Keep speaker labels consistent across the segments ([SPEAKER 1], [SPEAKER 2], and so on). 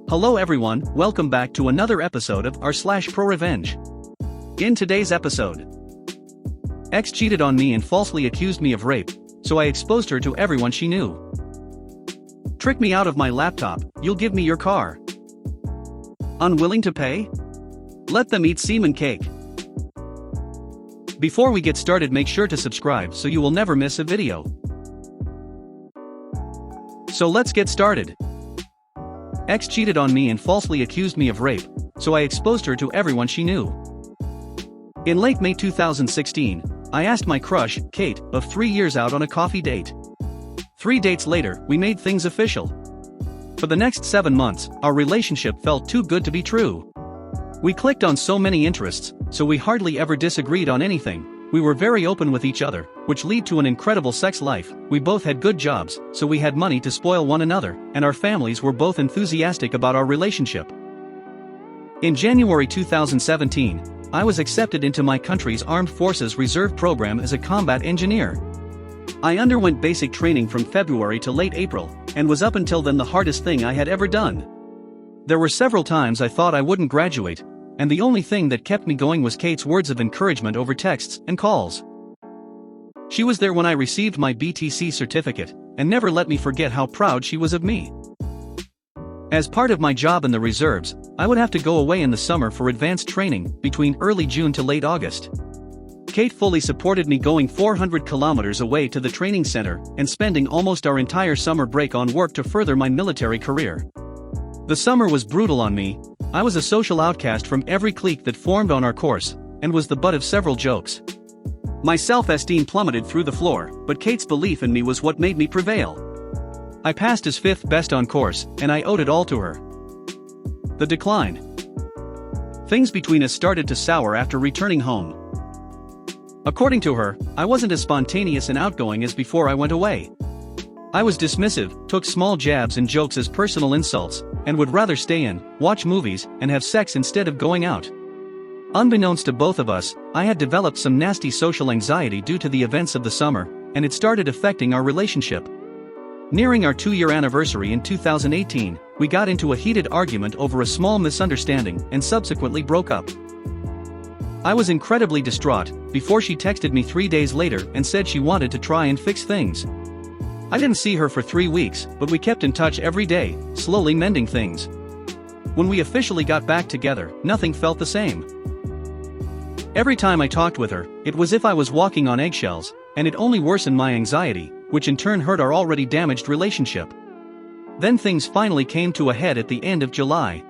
[SPEAKER 1] Hello everyone, welcome back to another episode of r/ProRevenge. In today's episode, ex cheated on me and falsely accused me of rape, so I exposed her to everyone she knew. Trick me out of my laptop, you'll give me your car. Unwilling to pay? Let them eat semen cake. Before we get started, make sure to subscribe so you will never miss a video. So let's get started. Ex cheated on me and falsely accused me of rape, so I exposed her to everyone she knew. In late May 2016, I asked my crush, Kate, of 3 years out on a coffee date. 3 dates later, we made things official. For the next 7 months, our relationship felt too good to be true. We clicked on so many interests, so we hardly ever disagreed on anything. We were very open with each other, which led to an incredible sex life. We both had good jobs, so we had money to spoil one another, and our families were both enthusiastic about our relationship. In January 2017, I was accepted into my country's Armed Forces Reserve program as a combat engineer. I underwent basic training from February to late April, and was up until then the hardest thing I had ever done. There were several times I thought I wouldn't graduate, and the only thing that kept me going was Kate's words of encouragement over texts and calls. She was there when I received my BTC certificate, and never let me forget how proud she was of me. As part of my job in the reserves, I would have to go away in the summer for advanced training, between early June to late August. Kate fully supported me going 400 kilometers away to the training center, and spending almost our entire summer break on work to further my military career. The summer was brutal on me. I was a social outcast from every clique that formed on our course, and was the butt of several jokes. My self-esteem plummeted through the floor, but Kate's belief in me was what made me prevail. I passed as 5th best on course, and I owed it all to her. The decline. Things between us started to sour after returning home. According to her, I wasn't as spontaneous and outgoing as before I went away. I was dismissive, took small jabs and jokes as personal insults, and would rather stay in, watch movies, and have sex instead of going out. Unbeknownst to both of us, I had developed some nasty social anxiety due to the events of the summer, and it started affecting our relationship. Nearing our 2-year anniversary in 2018, we got into a heated argument over a small misunderstanding and subsequently broke up. I was incredibly distraught, before she texted me 3 days later and said she wanted to try and fix things. I didn't see her for 3 weeks, but we kept in touch every day, slowly mending things. When we officially got back together, nothing felt the same. Every time I talked with her, it was as if I was walking on eggshells, and it only worsened my anxiety, which in turn hurt our already damaged relationship. Then things finally came to a head at the end of July.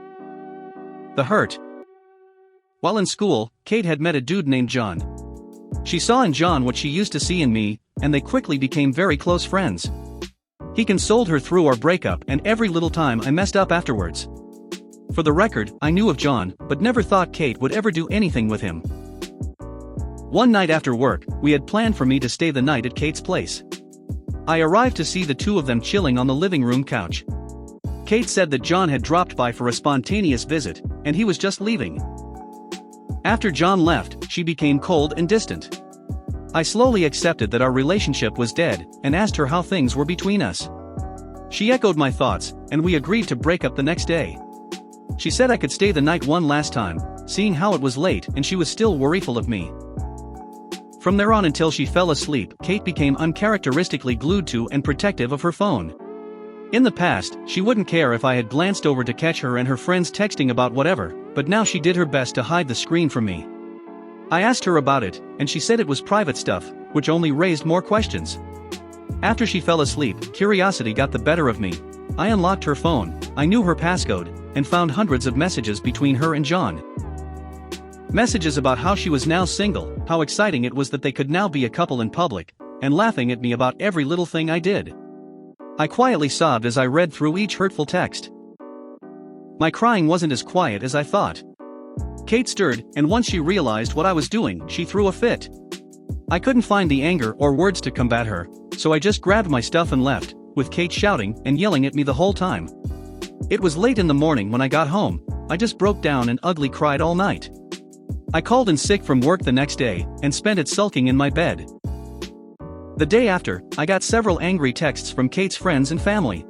[SPEAKER 1] The hurt. While in school, Kate had met a dude named John. She saw in John what she used to see in me, and they quickly became very close friends. He consoled her through our breakup and every little time I messed up afterwards. For the record, I knew of John, but never thought Kate would ever do anything with him. One night after work, we had planned for me to stay the night at Kate's place. I arrived to see the two of them chilling on the living room couch. Kate said that John had dropped by for a spontaneous visit, and he was just leaving. After John left, she became cold and distant. I slowly accepted that our relationship was dead, and asked her how things were between us. She echoed my thoughts, and we agreed to break up the next day. She said I could stay the night one last time, seeing how it was late and she was still worryful of me. From there on until she fell asleep, Kate became uncharacteristically glued to and protective of her phone. In the past, she wouldn't care if I had glanced over to catch her and her friends texting about whatever, but now she did her best to hide the screen from me. I asked her about it, and she said it was private stuff, which only raised more questions. After she fell asleep, curiosity got the better of me. I unlocked her phone, I knew her passcode, and found hundreds of messages between her and John. Messages about how she was now single, how exciting it was that they could now be a couple in public, and laughing at me about every little thing I did. I quietly sobbed as I read through each hurtful text. My crying wasn't as quiet as I thought. Kate stirred, and once she realized what I was doing, she threw a fit. I couldn't find the anger or words to combat her, so I just grabbed my stuff and left, with Kate shouting and yelling at me the whole time. It was late in the morning when I got home. I just broke down and ugly cried all night. I called in sick from work the next day, and spent it sulking in my bed. The day after, I got several angry texts from Kate's friends and family.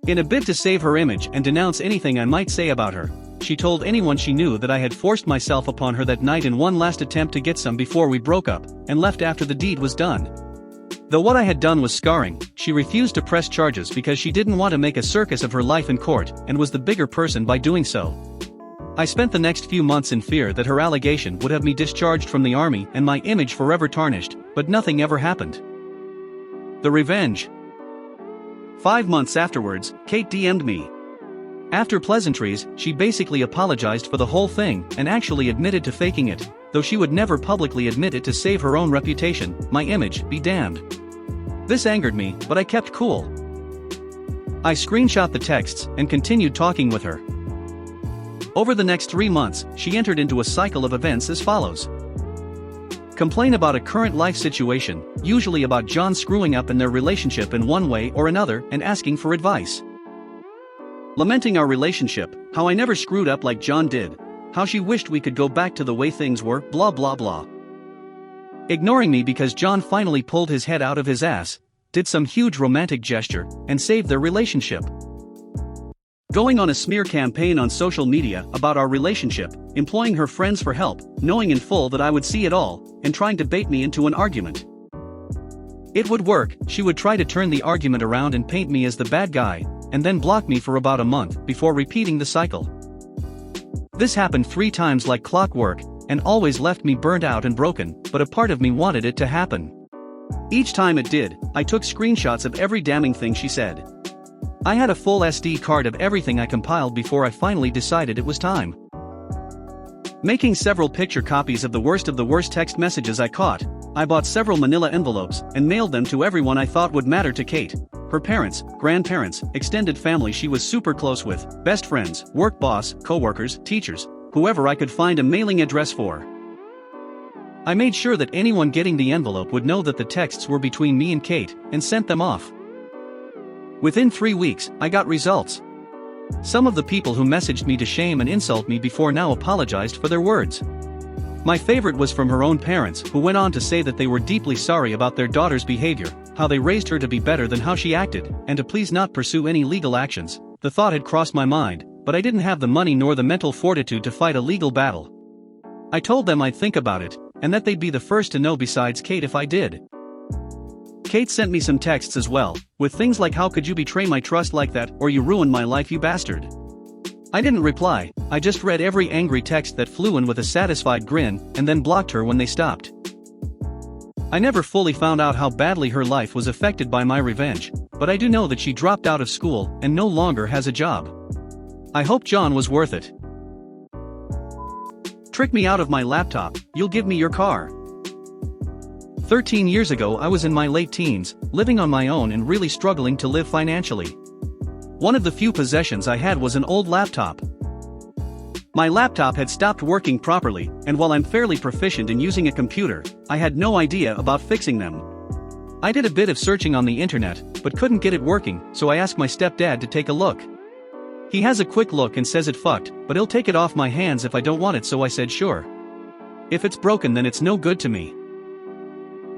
[SPEAKER 1] In a bid to save her image and denounce anything I might say about her, she told anyone she knew that I had forced myself upon her that night in one last attempt to get some before we broke up, and left after the deed was done. Though what I had done was scarring, she refused to press charges because she didn't want to make a circus of her life in court, and was the bigger person by doing so. I spent the next few months in fear that her allegation would have me discharged from the army and my image forever tarnished, but nothing ever happened. The revenge. 5 months afterwards, Kate DM'd me. After pleasantries, she basically apologized for the whole thing and actually admitted to faking it, though she would never publicly admit it to save her own reputation, my image be damned. This angered me, but I kept cool. I screenshot the texts and continued talking with her. Over the next 3 months, she entered into a cycle of events as follows. Complain about a current life situation, usually about John screwing up in their relationship in one way or another and asking for advice. Lamenting our relationship, how I never screwed up like John did, how she wished we could go back to the way things were, blah blah blah. Ignoring me because John finally pulled his head out of his ass, did some huge romantic gesture, and saved their relationship. Going on a smear campaign on social media about our relationship, employing her friends for help, knowing in full that I would see it all, and trying to bait me into an argument. It would work, she would try to turn the argument around and paint me as the bad guy, and then block me for about a month before repeating the cycle. This happened 3 times like clockwork, and always left me burnt out and broken, but a part of me wanted it to happen. Each time it did, I took screenshots of every damning thing she said. I had a full SD card of everything I compiled before I finally decided it was time. Making several picture copies of the worst text messages I caught, I bought several manila envelopes and mailed them to everyone I thought would matter to Kate. Her parents, grandparents, extended family she was super close with, best friends, work boss, co-workers, teachers, whoever I could find a mailing address for. I made sure that anyone getting the envelope would know that the texts were between me and Kate, and sent them off. Within 3 weeks, I got results. Some of the people who messaged me to shame and insult me before now apologized for their words. My favorite was from her own parents, who went on to say that they were deeply sorry about their daughter's behavior, how they raised her to be better than how she acted, and to please not pursue any legal actions. The thought had crossed my mind, but I didn't have the money nor the mental fortitude to fight a legal battle. I told them I'd think about it, and that they'd be the first to know besides Kate if I did. Kate sent me some texts as well, with things like how could you betray my trust like that, or you ruined my life you bastard. I didn't reply, I just read every angry text that flew in with a satisfied grin, and then blocked her when they stopped. I never fully found out how badly her life was affected by my revenge, but I do know that she dropped out of school and no longer has a job. I hope John was worth it. Trick me out of my laptop, you'll give me your car. 13 years ago I was in my late teens, living on my own and really struggling to live financially. One of the few possessions I had was an old laptop. My laptop had stopped working properly, and while I'm fairly proficient in using a computer, I had no idea about fixing them. I did a bit of searching on the internet, but couldn't get it working, so I asked my stepdad to take a look. He has a quick look and says it fucked, but he'll take it off my hands if I don't want it, so I said sure. If it's broken then it's no good to me.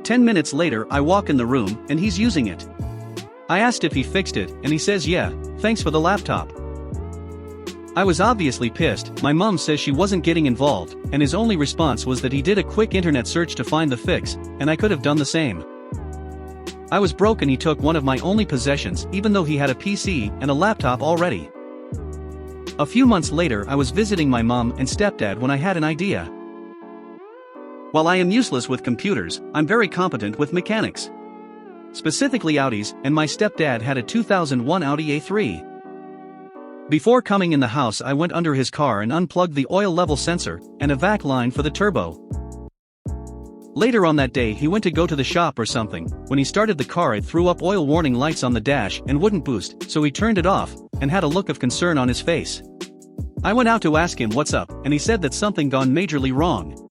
[SPEAKER 1] 10 minutes later I walk in the room, and he's using it. I asked if he fixed it, and he says yeah, thanks for the laptop. I was obviously pissed. My mom says she wasn't getting involved, and his only response was that he did a quick internet search to find the fix, and I could have done the same. I was broke and he took one of my only possessions even though he had a PC and a laptop already. A few months later I was visiting my mom and stepdad when I had an idea. While I am useless with computers, I'm very competent with mechanics. Specifically Audis, and my stepdad had a 2001 Audi A3. Before coming in the house I went under his car and unplugged the oil level sensor and a vac line for the turbo. Later on that day he went to go to the shop or something. When he started the car it threw up oil warning lights on the dash and wouldn't boost, so he turned it off, and had a look of concern on his face. I went out to ask him what's up, and he said that something gone majorly wrong.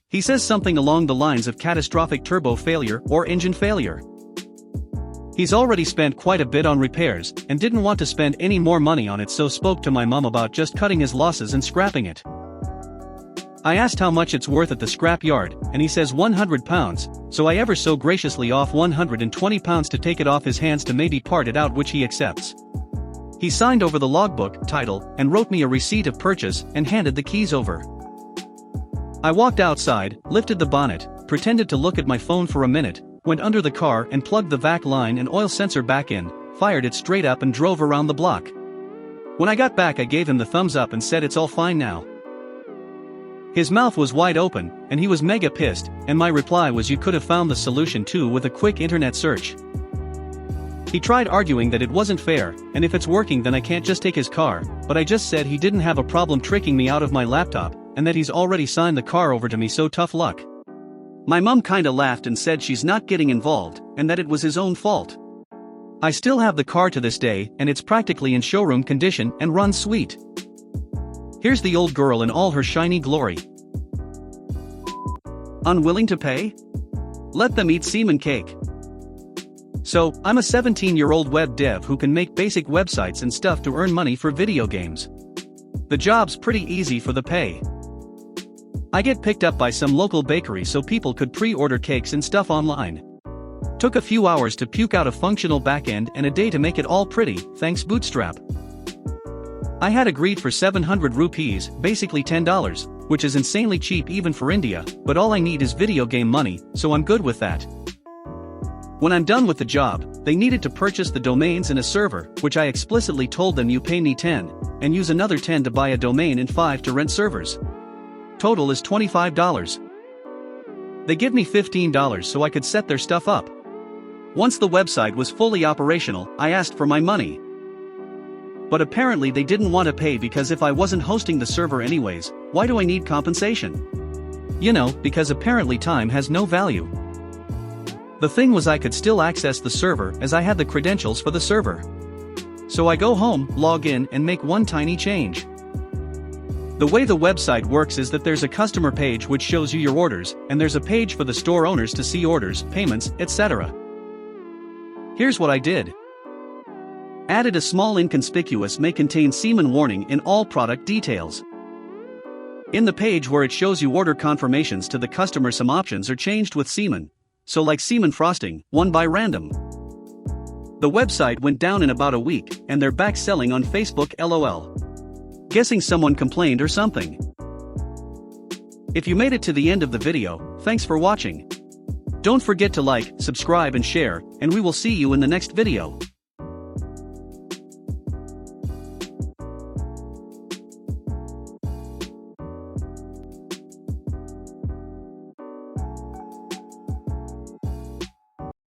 [SPEAKER 1] He says something along the lines of catastrophic turbo failure or engine failure. He's already spent quite a bit on repairs, and didn't want to spend any more money on it, so spoke to my mom about just cutting his losses and scrapping it. I asked how much it's worth at the scrap yard, and he says £100, so I ever so graciously off £120 to take it off his hands to maybe part it out, which he accepts. He signed over the logbook, title, and wrote me a receipt of purchase and handed the keys over. I walked outside, lifted the bonnet, pretended to look at my phone for a minute, went under the car and plugged the vac line and oil sensor back in, fired it straight up and drove around the block. When I got back I gave him the thumbs up and said it's all fine now. His mouth was wide open, and he was mega pissed, and my reply was you could have found the solution too with a quick internet search. He tried arguing that it wasn't fair, and if it's working then I can't just take his car, but I just said he didn't have a problem tricking me out of my laptop, and that he's already signed the car over to me, so tough luck. My mum kinda laughed and said she's not getting involved, and that it was his own fault. I still have the car to this day, and it's practically in showroom condition and runs sweet. Here's the old girl in all her shiny glory. Unwilling to pay? Let them eat semen cake. So, I'm a 17-year-old web dev who can make basic websites and stuff to earn money for video games. The job's pretty easy for the pay. I get picked up by some local bakery so people could pre-order cakes and stuff online. Took a few hours to puke out a functional backend and a day to make it all pretty, thanks Bootstrap. I had agreed for 700 rupees, basically $10, which is insanely cheap even for India, but all I need is video game money, so I'm good with that. When I'm done with the job, they needed to purchase the domains and a server, which I explicitly told them you pay me 10, and use another 10 to buy a domain and 5 to rent servers. Total is $25. They give me $15 so I could set their stuff up. Once the website was fully operational, I asked for my money. But apparently they didn't want to pay because if I wasn't hosting the server anyways, why do I need compensation? You know, because apparently time has no value. The thing was I could still access the server as I had the credentials for the server. So I go home, log in and make one tiny change. The way the website works is that there's a customer page which shows you your orders, and there's a page for the store owners to see orders, payments, etc. Here's what I did. Added a small inconspicuous may contain semen warning in all product details. In the page where it shows you order confirmations to the customer, some options are changed with semen. So like semen frosting, won by random. The website went down in about a week, and they're back selling on Facebook LOL. Guessing someone complained or something. If you made it to the end of the video, thanks for watching. Don't forget to like, subscribe and share, and we will see you in the next video.